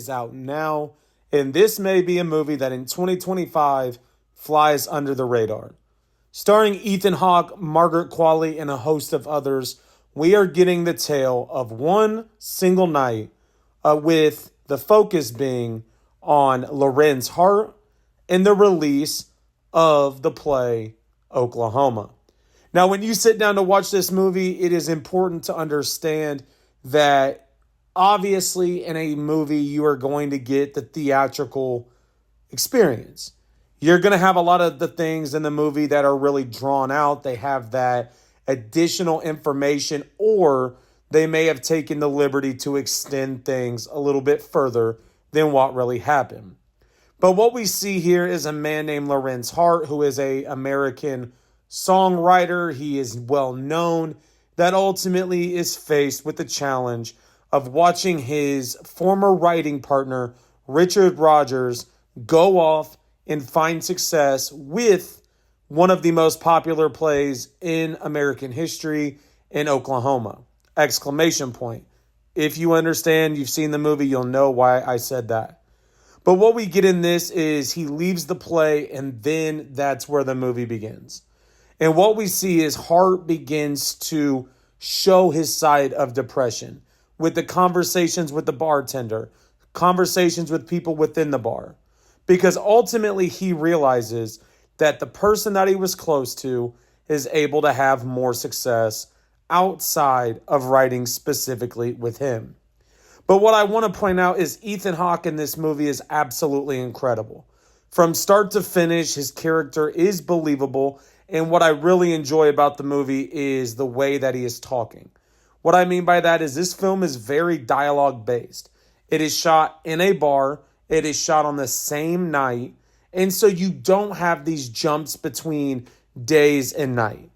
is out now, and this may be a movie that in 2025 flies under the radar. Starring Ethan Hawke, Margaret Qualley, and a host of others, we are getting the tale of one single night, with the focus being on Lorenz Hart and the release of the play Oklahoma. Now, when you sit down to watch this movie, it is important to understand that obviously in a movie you are going to get the theatrical experience. You're going to have a lot of the things in the movie that are really drawn out. They have that additional information, or they may have taken the liberty to extend things a little bit further than what really happened. But what we see here is a man named Lorenz Hart, who is an American songwriter. He is well known, that ultimately is faced with the challenge of watching his former writing partner, Richard Rodgers, go off and find success with one of the most popular plays in American history in Oklahoma. Exclamation point. If you understand, you've seen the movie, you'll know why I said that. But what we get in this is he leaves the play, and then that's where the movie begins. And what we see is Hart begins to show his side of depression with the conversations with the bartender, conversations with people within the bar. Because ultimately he realizes that the person that he was close to is able to have more success outside of writing specifically with him. But what I want to point out is Ethan Hawke in this movie is absolutely incredible. From start to finish, his character is believable. And what I really enjoy about the movie is the way that he is talking. What I mean by that is this film is very dialogue based. It is shot in a bar. It is shot on the same night. And so you don't have these jumps between days and night.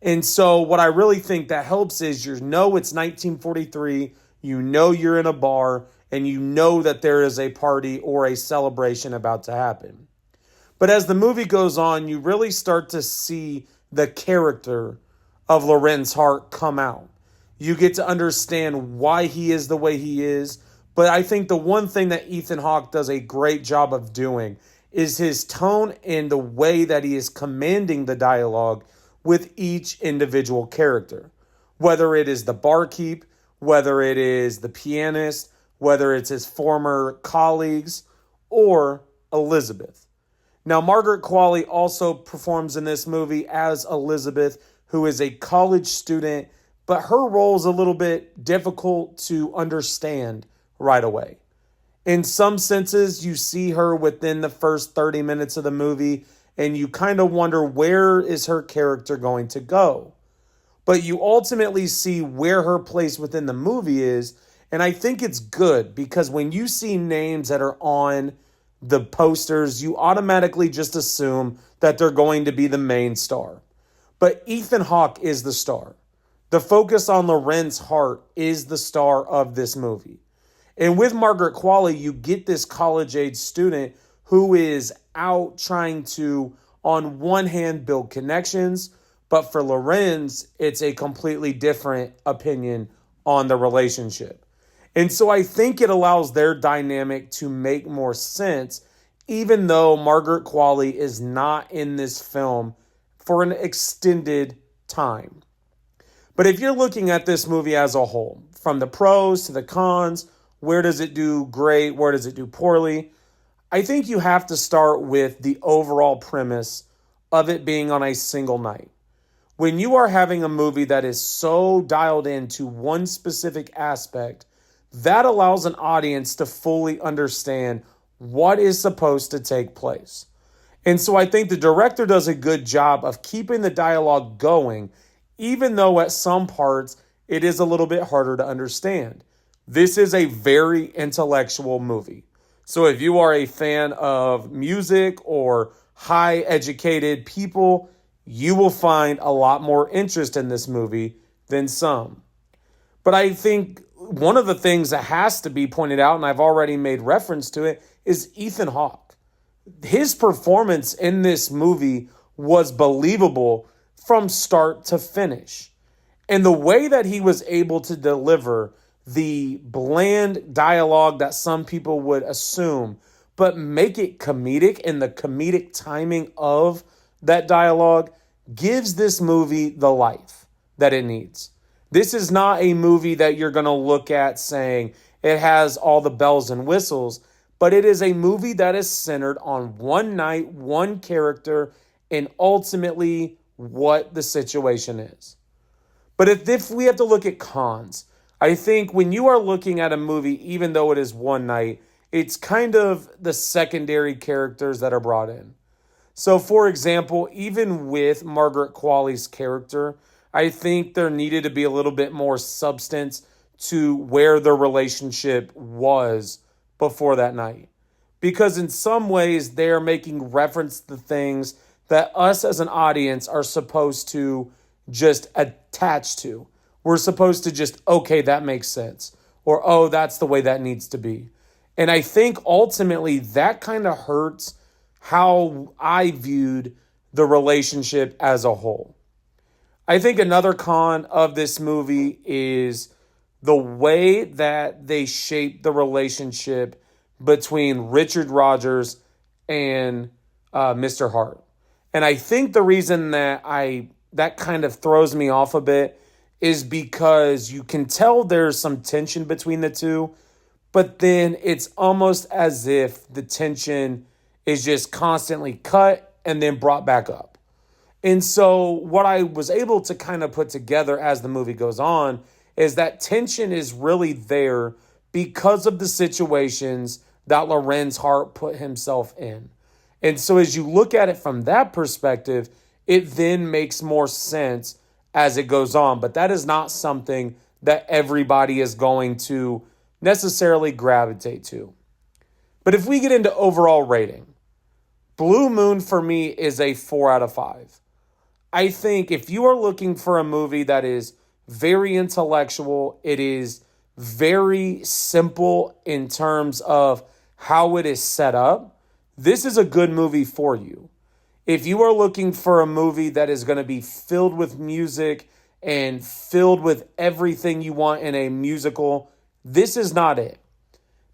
And so what I really think that helps is you know it's 1943, you know you're in a bar, and you know that there is a party or a celebration about to happen. But as the movie goes on, you really start to see the character of Lorenz Hart come out. You get to understand why he is the way he is. But I think the one thing that Ethan Hawke does a great job of doing is his tone and the way that he is commanding the dialogue with each individual character. Whether it is the barkeep, whether it is the pianist, whether it's his former colleagues, or Elizabeth. Now, Margaret Qualley also performs in this movie as Elizabeth, who is a college student, but her role is a little bit difficult to understand right away. In some senses, you see her within the first 30 minutes of the movie, and you kind of wonder where is her character going to go. But you ultimately see where her place within the movie is, and I think it's good because when you see names that are on the posters, you automatically just assume that they're going to be the main star. But Ethan Hawke is the star. The focus on Lorenz Hart is the star of this movie. And with Margaret Qualley, you get this college-age student who is out trying to, on one hand, build connections, but for Lorenz, it's a completely different opinion on the relationship. And so I think it allows their dynamic to make more sense, even though Margaret Qualley is not in this film for an extended time. But if you're looking at this movie as a whole, from the pros to the cons, where does it do great, where does it do poorly, I think you have to start with the overall premise of it being on a single night. When you are having a movie that is so dialed into one specific aspect, that allows an audience to fully understand what is supposed to take place. And so I think the director does a good job of keeping the dialogue going, even though at some parts it is a little bit harder to understand. This is a very intellectual movie. So if you are a fan of music or high educated people, you will find a lot more interest in this movie than some. But I think one of the things that has to be pointed out, and I've already made reference to it, is Ethan Hawke. His performance in this movie was believable from start to finish. And the way that he was able to deliver the bland dialogue that some people would assume, but make it comedic, and the comedic timing of that dialogue gives this movie the life that it needs. This is not a movie that you're going to look at saying it has all the bells and whistles, but it is a movie that is centered on one night, one character, and ultimately what the situation is. But if we have to look at cons, I think when you are looking at a movie, even though it is one night, it's kind of the secondary characters that are brought in. So, for example, even with Margaret Qualley's character, I think there needed to be a little bit more substance to where the relationship was before that night. Because in some ways, they're making reference to things that us as an audience are supposed to just attach to. We're supposed to just, okay, that makes sense. Or, oh, that's the way that needs to be. And I think ultimately that kind of hurts how I viewed the relationship as a whole. I think another con of this movie is the way that they shape the relationship between Richard Rodgers and Mr. Hart. And I think the reason that kind of throws me off a bit is because you can tell there's some tension between the two, but then it's almost as if the tension is just constantly cut and then brought back up. And so what I was able to kind of put together as the movie goes on is that tension is really there because of the situations that Lorenz Hart put himself in. And so as you look at it from that perspective, it then makes more sense as it goes on. But that is not something that everybody is going to necessarily gravitate to. But if we get into overall rating, Blue Moon for me is a 4 out of 5. I think if you are looking for a movie that is very intellectual, it is very simple in terms of how it is set up, this is a good movie for you. If you are looking for a movie that is going to be filled with music and filled with everything you want in a musical, this is not it.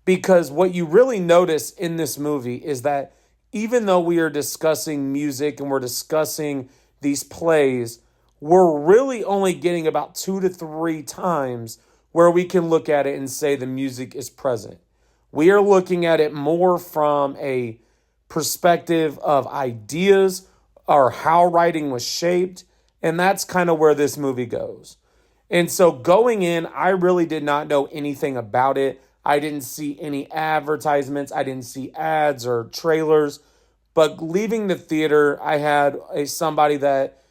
Because what you really notice in this movie is that even though we are discussing music and we're discussing these plays, we're really only getting about 2 to 3 times where we can look at it and say the music is present. We are looking at it more from a perspective of ideas or how writing was shaped, and that's kind of where this movie goes. And so going in, I really did not know anything about it. I didn't see any advertisements. I didn't see ads or trailers. But leaving the theater, I had somebody that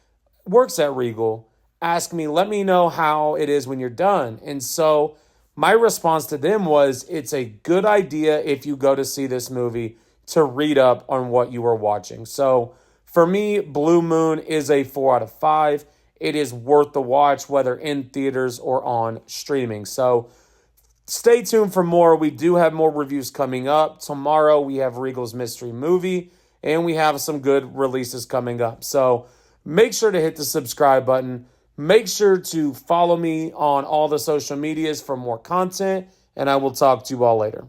works at Regal ask me, let me know how it is when you're done. And so my response to them was, it's a good idea if you go to see this movie to read up on what you are watching. So for me, Blue Moon is a 4 out of 5. It is worth the watch, whether in theaters or on streaming. So stay tuned for more. We do have more reviews coming up. Tomorrow we have Regal's Mystery Movie, and we have some good releases coming up. So make sure to hit the subscribe button. Make sure to follow me on all the social medias for more content, and I will talk to you all later.